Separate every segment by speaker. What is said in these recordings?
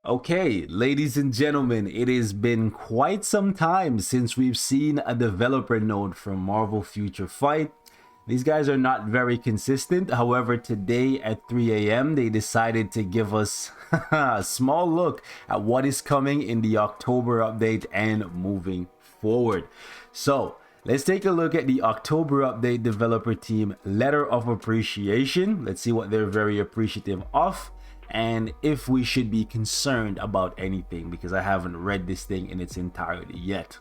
Speaker 1: Okay, ladies and gentlemen, it has been quite some time since we've seen a developer note from Marvel Future Fight. These guys are not very consistent. However, today at 3 a.m. they decided to give us a small look at what is coming in the October update and moving forward. So let's take a look at the October update developer team letter of appreciation. Let's see what they're very appreciative of, and if we should be concerned about anything, because I haven't read this thing in its entirety yet.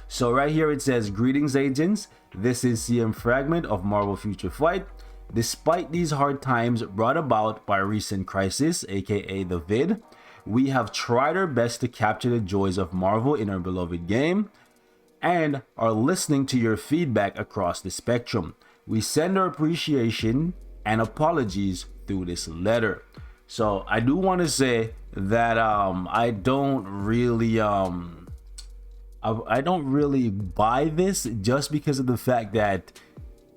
Speaker 1: So right here it says, greetings agents, this is CM Fragment of Marvel Future Fight. Despite these hard times brought about by recent crisis, aka the vid, we have tried our best to capture the joys of Marvel in our beloved game and are listening to your feedback across the spectrum. We send our appreciation and apologies through this letter. So I do want to say that I don't really buy this, just because of the fact that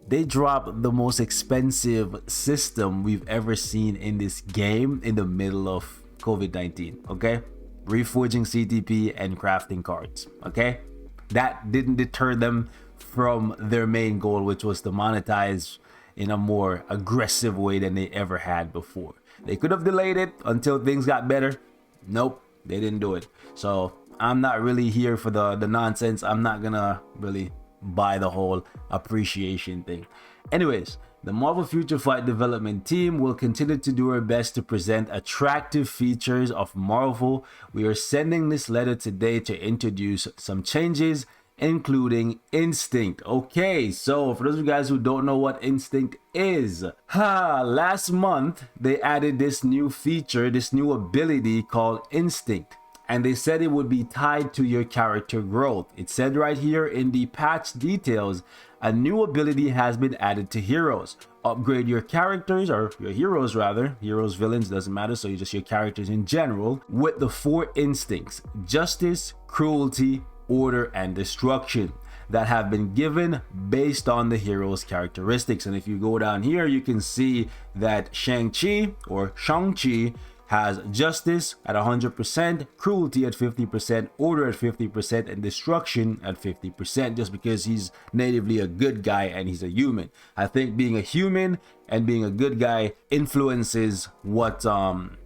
Speaker 1: they dropped the most expensive system we've ever seen in this game in the middle of COVID-19. Okay, reforging CTP and crafting cards. Okay, that didn't deter them from their main goal, which was to monetize in a more aggressive way than they ever had before. They could have delayed it until things got better. Nope, they didn't do it. So I'm not really here for the nonsense. I'm not gonna really buy the whole appreciation thing. Anyways, the Marvel Future Fight development team will continue to do our best to present attractive features of Marvel. We are sending this letter today to introduce some changes, including iNSTINCT. Okay, so for those of you guys who don't know what iNSTINCT is, last month they added this new feature, this new ability called iNSTINCT, and they said it would be tied to your character growth. It said right here in the patch details, a new ability has been added to heroes. Upgrade your characters, or your heroes rather, heroes, villains, doesn't matter, so you just your characters in general, with the 4 instincts: justice, cruelty, order, and destruction, that have been given based on the hero's characteristics. And if you go down here, you can see that Shang-Chi has justice at 100%, cruelty at 50%, order at 50%, and destruction at 50%, just because he's natively a good guy and he's a human. I think being a human and being a good guy influences what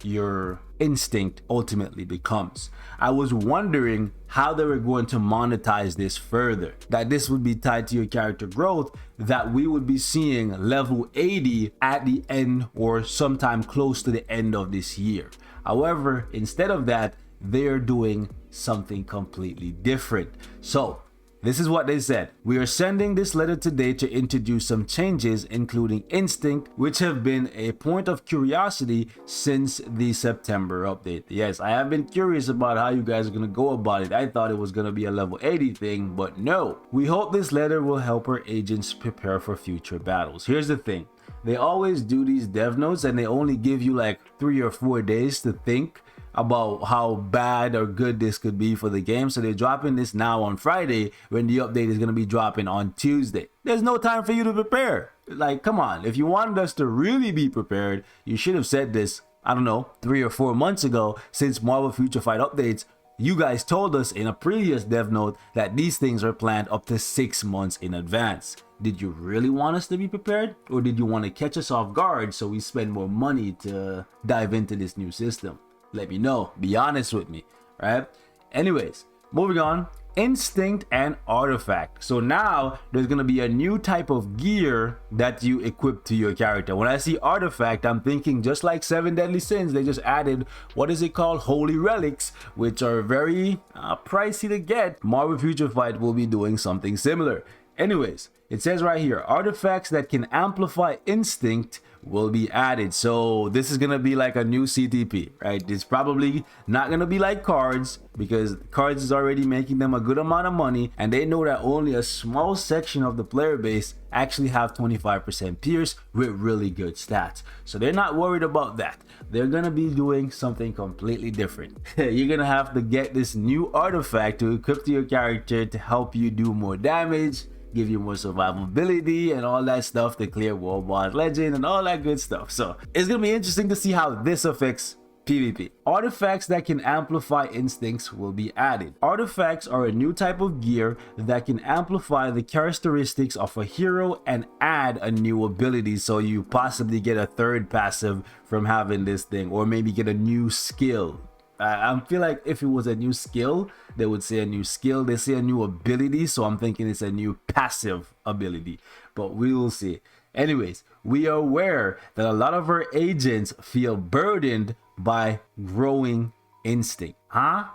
Speaker 1: your instinct ultimately becomes. I was wondering how they were going to monetize this further, that this would be tied to your character growth, that we would be seeing level 80 at the end or sometime close to the end of this year. However, instead of that, they're doing something completely different. So this is what they said. We are sending this letter today to introduce some changes, including iNSTINCT, which have been a point of curiosity since the September update. Yes, I have been curious about how you guys are going to go about it. I thought it was going to be a level 80 thing, but no. We hope this letter will help our agents prepare for future battles. Here's the thing. They always do these dev notes and they only give you like 3 or 4 days to think about how bad or good this could be for the game. So they're dropping this now on Friday when the update is going to be dropping on Tuesday. There's no time for you to prepare. Like, come on, if you wanted us to really be prepared, you should have said this, I don't know, 3 or 4 months ago. Since Marvel Future Fight updates, you guys told us in a previous dev note that these things are planned up to 6 months in advance. Did you really want us to be prepared, or did you want to catch us off guard so we spend more money to dive into this new system? Let me know. Be honest with me, right? Anyways, moving on. iNSTINCT and Artifact. So now there's going to be a new type of gear that you equip to your character. When I see Artifact, I'm thinking just like 7 Deadly Sins, they just added, what is it called? Holy Relics, which are very pricey to get. Marvel Future Fight will be doing something similar. Anyways, it says right here, artifacts that can amplify iNSTINCT will be added. So this is gonna be like a new CTP, right? It's probably not gonna be like cards, because cards is already making them a good amount of money, and they know that only a small section of the player base actually have 25% pierce with really good stats. So they're not worried about that. They're gonna be doing something completely different. You're gonna have to get this new artifact to equip to your character to help you do more damage, give you more survivability and all that stuff to clear World Boss Legend and all that good stuff. So it's gonna be interesting to see how this affects PvP. Artifacts that can amplify instincts will be added. Artifacts are a new type of gear that can amplify the characteristics of a hero and add a new ability, so you possibly get a third passive from having this thing, or maybe get a new skill. I feel like if it was a new skill, they would say a new skill. They say a new ability, so I'm thinking it's a new passive ability, but we will see. Anyways, we are aware that a lot of our agents feel burdened by growing instinct. Huh?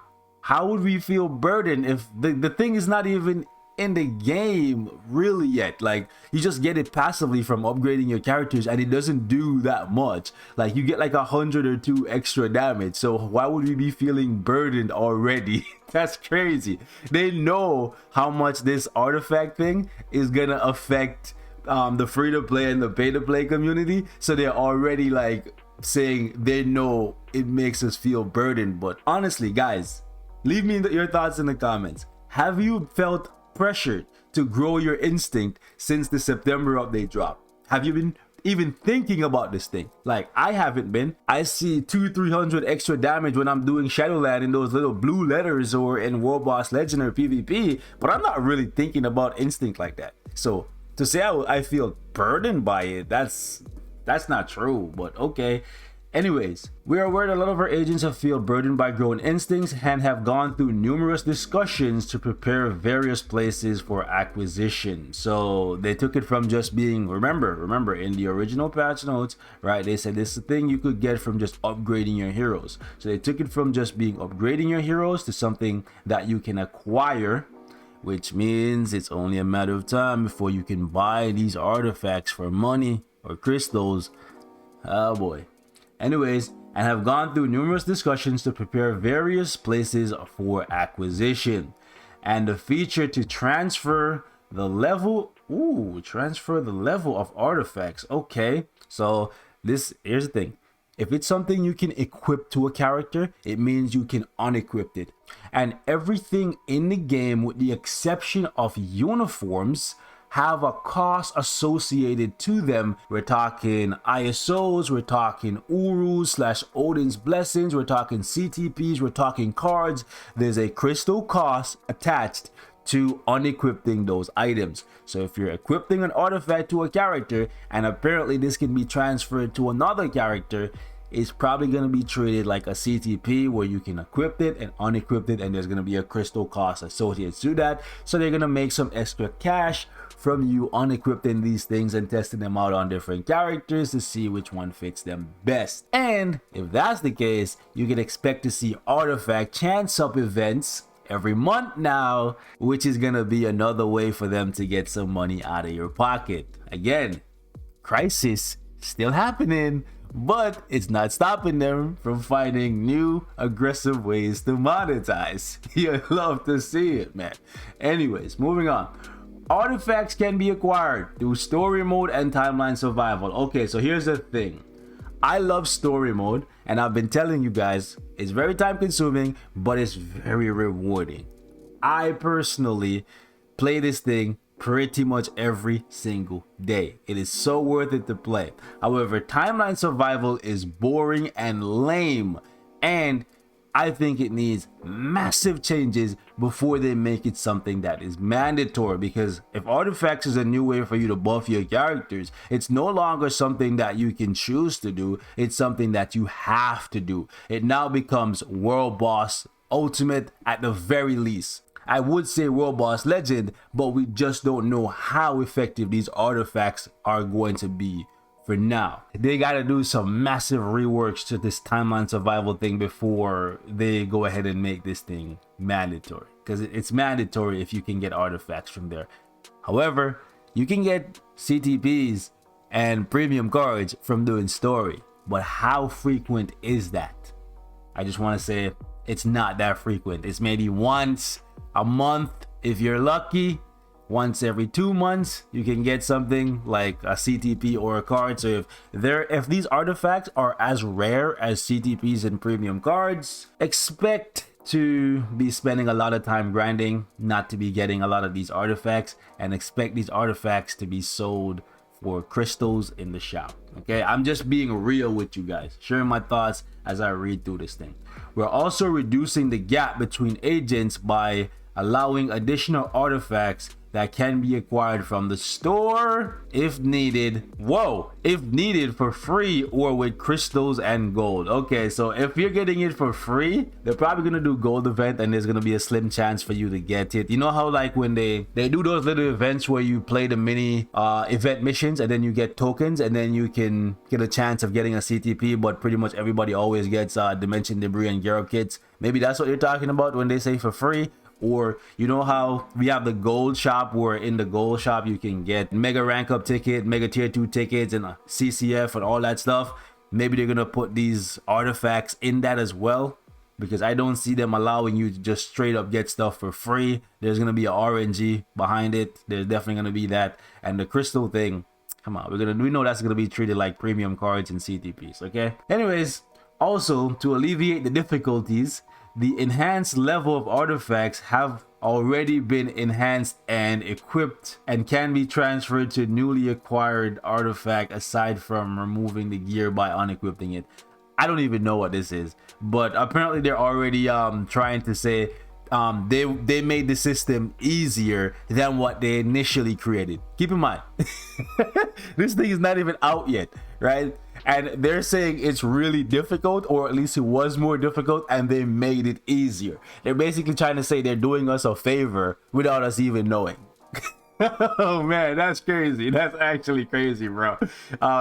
Speaker 1: How would we feel burdened if the thing is not even in the game really yet? Like, you just get it passively from upgrading your characters, and it doesn't do that much. Like, you get like 100 or 2 extra damage, so why would we be feeling burdened already? That's crazy. They know how much this artifact thing is gonna affect the free-to-play and the pay-to-play community, so they're already like saying they know it makes us feel burdened. But honestly, guys, leave me your thoughts in the comments. Have you felt pressured to grow your instinct since the September update drop? Have you been even thinking about this thing? Like, I haven't been. I see 200-300 extra damage when I'm doing Shadowland in those little blue letters or in World Boss Legend or PvP, but I'm not really thinking about instinct like that. So to say I feel burdened by it, that's not true, but okay. Anyways, we are aware that a lot of our agents have feel burdened by growing instincts and have gone through numerous discussions to prepare various places for acquisition. So they took it from just being, remember in the original patch notes, right, they said this is a thing you could get from just upgrading your heroes. So they took it from just being upgrading your heroes to something that you can acquire, which means it's only a matter of time before you can buy these artifacts for money or crystals. Oh boy. Anyways, and have gone through numerous discussions to prepare various places for acquisition. And the feature to transfer the level, transfer the level of artifacts. Okay, so here's the thing. If it's something you can equip to a character, it means you can unequip it. And everything in the game, with the exception of uniforms, have a cost associated to them. We're talking ISOs, we're talking Urus / Odin's Blessings, we're talking CTPs, we're talking cards. There's a crystal cost attached to unequipping those items. So if you're equipping an artifact to a character, and apparently this can be transferred to another character, it's probably going to be treated like a CTP, where you can equip it and unequip it, and there's going to be a crystal cost associated to that. So they're going to make some extra cash from you unequipping these things and testing them out on different characters to see which one fits them best. And if that's the case, you can expect to see artifact chance up events every month now, which is gonna be another way for them to get some money out of your pocket. Again, crisis still happening, but it's not stopping them from finding new aggressive ways to monetize. You love to see it, man. Anyways, moving on. Artifacts can be acquired through story mode and timeline survival. Okay, so here's the thing. I love story mode, and I've been telling you guys, it's very time consuming, but it's very rewarding. I personally play this thing pretty much every single day. It is so worth it to play. However, timeline survival is boring and lame, and I think it needs massive changes before they make it something that is mandatory. Because if artifacts is a new way for you to buff your characters, it's no longer something that you can choose to do. It's something that you have to do. It now becomes World Boss Ultimate at the very least. I would say World Boss Legend, but we just don't know how effective these artifacts are going to be. For now, they got to do some massive reworks to this timeline survival thing before they go ahead and make this thing mandatory, because it's mandatory if you can get artifacts from there. However, you can get CTPs and premium cards from doing story, but how frequent is that? I just want to say it's not that frequent. It's maybe once a month if you're lucky. Once every 2 months you can get something like a CTP or a card. So if these artifacts are as rare as CTPs and premium cards, expect to be spending a lot of time grinding not to be getting a lot of these artifacts, and expect these artifacts to be sold for crystals in the shop. Okay, I'm just being real with you guys, sharing my thoughts as I read through this thing. We're also reducing the gap between agents by allowing additional artifacts that can be acquired from the store if needed. Whoa, if needed for free or with crystals and gold. Okay, so if you're getting it for free, they're probably gonna do gold event and there's gonna be a slim chance for you to get it. You know how like when they do those little events where you play the mini event missions and then you get tokens and then you can get a chance of getting a CTP, but pretty much everybody always gets Dimension Debris and Gyro kits. Maybe that's what you're talking about when they say for free. Or you know how we have the gold shop, where in the gold shop you can get mega rank up ticket, mega tier 2 tickets, and a CCF and all that stuff. Maybe they're gonna put these artifacts in that as well, because I don't see them allowing you to just straight up get stuff for free. There's gonna be a RNG behind it. There's definitely gonna be that. And the crystal thing, come on, we know that's gonna be treated like premium cards and CTPs. Okay, anyways, also to alleviate the difficulties, the enhanced level of artifacts have already been enhanced and equipped and can be transferred to newly acquired artifact aside from removing the gear by unequipping it. I don't even know what this is, but apparently they're already trying to say they made the system easier than what they initially created. Keep in mind, this thing is not even out yet, right? And they're saying it's really difficult, or at least it was more difficult, and they made it easier. They're basically trying to say they're doing us a favor without us even knowing. Oh man, that's crazy. That's actually crazy, bro.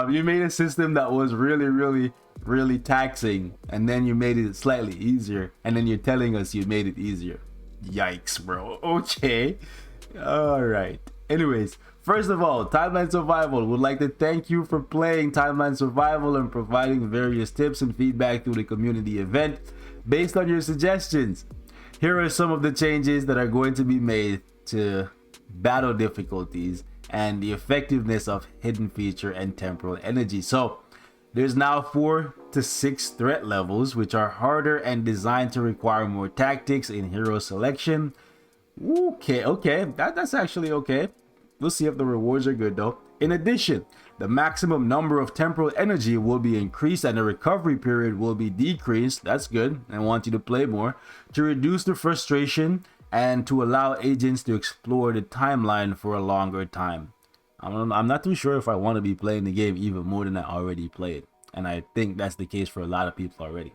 Speaker 1: You made a system that was really taxing, and then you made it slightly easier, and then you're telling us you made it easier. Yikes, bro. Okay, all right. Anyways, first of all, Timeline Survival would like to thank you for playing Timeline Survival and providing various tips and feedback through the community event. Based on your suggestions, here are some of the changes that are going to be made to battle difficulties and the effectiveness of hidden feature and temporal energy. So there's now 4 to 6 threat levels, which are harder and designed to require more tactics in hero selection. Okay, that's actually okay. We'll see if the rewards are good though. In addition, the maximum number of temporal energy will be increased and the recovery period will be decreased. That's good. I want you to play more to reduce the frustration and to allow agents to explore the timeline for a longer time. I'm not too sure if I want to be playing the game even more than I already played, and I think that's the case for a lot of people already.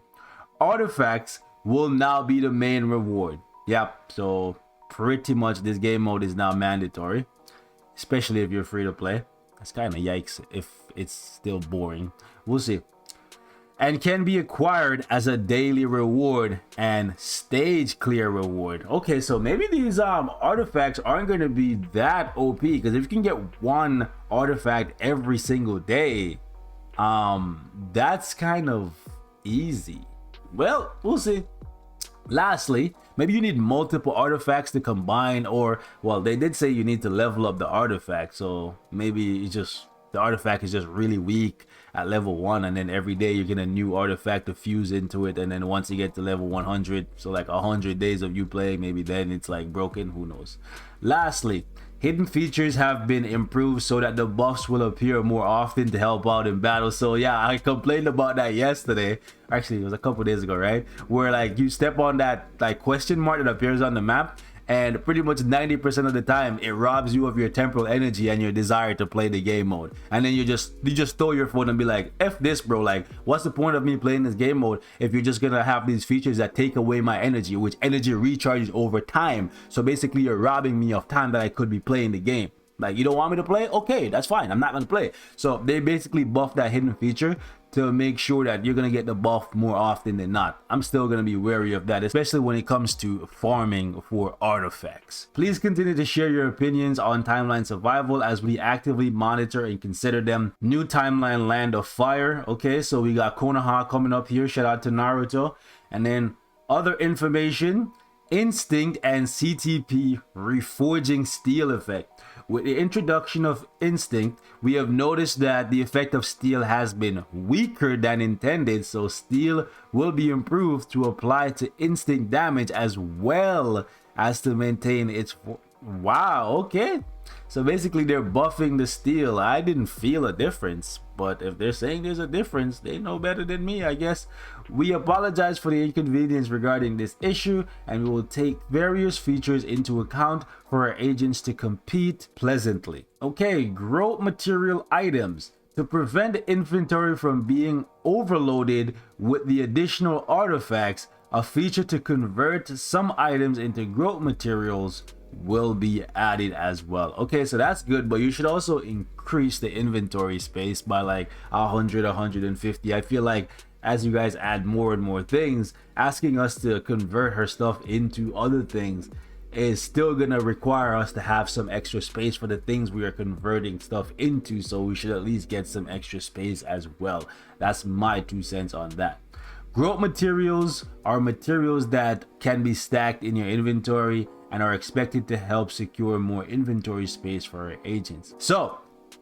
Speaker 1: Artifacts will now be the main reward. Yep, so pretty much this game mode is now mandatory, especially if you're free to play. That's kind of yikes if it's still boring. We'll see. And can be acquired as a daily reward and stage clear reward. Okay, so maybe these artifacts aren't going to be that OP, because if you can get one artifact every single day, that's kind of easy. Well, we'll see. Lastly, maybe you need multiple artifacts to combine, or well, they did say you need to level up the artifact, so maybe it's just the artifact is just really weak at level 1, and then every day you get a new artifact to fuse into it, and then once you get to level 100, so like 100 days of you playing, maybe then it's like broken, who knows. Lastly, hidden features have been improved so that the buffs will appear more often to help out in battle. So yeah, I complained about that yesterday. Actually, it was a couple days ago, right? Where like you step on that like question mark that appears on the map, and pretty much 90% of the time it robs you of your temporal energy and your desire to play the game mode, and then you just throw your phone and be like, F this, bro. Like, what's the point of me playing this game mode if you're just gonna have these features that take away my energy, which energy recharges over time? So basically you're robbing me of time that I could be playing the game. Like, you don't want me to play? Okay, that's fine, I'm not gonna play. So they basically buffed that hidden feature to make sure that you're gonna get the buff more often than not. I'm still gonna be wary of that, especially when it comes to farming for artifacts. Please continue to share your opinions on Timeline Survival as we actively monitor and consider them. New timeline, Land of Fire. Okay, so we got Konoha coming up here, shout out to Naruto. And then other information, Instinct and CTP reforging steel effect. With the introduction of Instinct, we have noticed that the effect of steel has been weaker than intended, so steel will be improved to apply to instinct damage as well as to maintain its Wow, okay. So basically they're buffing the steel. I didn't feel a difference, but if they're saying there's a difference, they know better than me, I guess. We apologize for the inconvenience regarding this issue, and we will take various features into account for our agents to compete pleasantly. Okay, growth material items. To prevent the inventory from being overloaded with the additional artifacts, a feature to convert some items into growth materials will be added as well. Okay, so that's good, but you should also increase the inventory space by like 100, 150. I feel like as you guys add more and more things, asking us to convert her stuff into other things is still gonna require us to have some extra space for the things we are converting stuff into, so we should at least get some extra space as well. That's my 2 cents on that. Growth materials are materials that can be stacked in your inventory and are expected to help secure more inventory space for our agents. So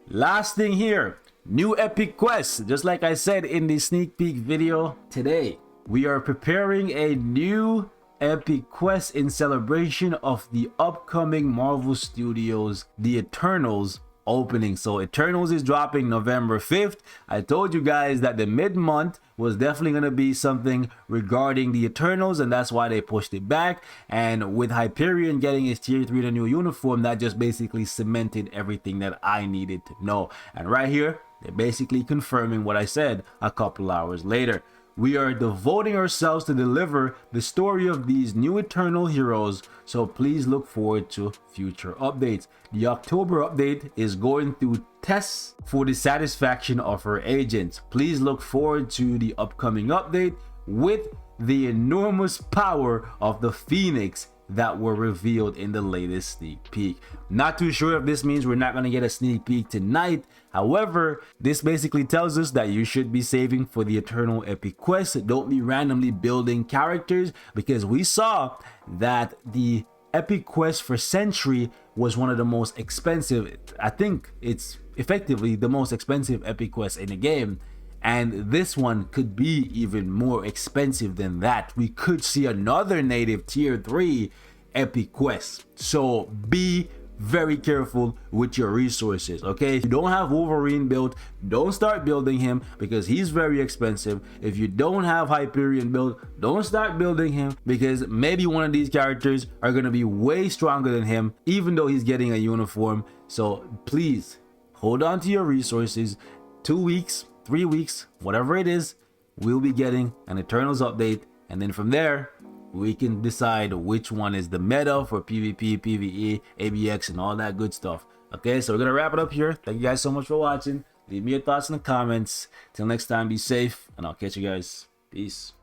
Speaker 1: last thing here, new epic quests. Just like I said in the sneak peek video today, we are preparing a new epic quest in celebration of the upcoming Marvel Studios The Eternals opening. So Eternals is dropping November 5th. I told you guys that the mid-month was definitely going to be something regarding the Eternals, and that's why they pushed it back. And with Hyperion getting his tier 3 the new uniform, that just basically cemented everything that I needed to know. And right here, they're basically confirming what I said a couple hours later. We are devoting ourselves to deliver the story of these new Eternal heroes, so please look forward to future updates. The October update is going through tests for the satisfaction of our agents. Please look forward to the upcoming update with the enormous power of the Phoenix that were revealed in the latest sneak peek. Not too sure if this means we're not going to get a sneak peek tonight. However, this basically tells us that you should be saving for the Eternal Epic Quest. Don't be randomly building characters, because we saw that the Epic Quest for Sentry was one of the most expensive. I think it's effectively the most expensive Epic Quest in the game. And this one could be even more expensive than that. We could see another native tier 3 epic quest. So be very careful with your resources, okay? If you don't have Wolverine built, don't start building him because he's very expensive. If you don't have Hyperion built, don't start building him because maybe one of these characters are going to be way stronger than him, even though he's getting a uniform. So please hold on to your resources. 2 weeks, 3 weeks, whatever it is, we'll be getting an Eternals update, and then from there we can decide which one is the meta for PvP, PvE, ABX, and all that good stuff. Okay, so we're gonna wrap it up here. Thank you guys so much for watching. Leave me your thoughts in the comments. Till next time, be safe, and I'll catch you guys. Peace.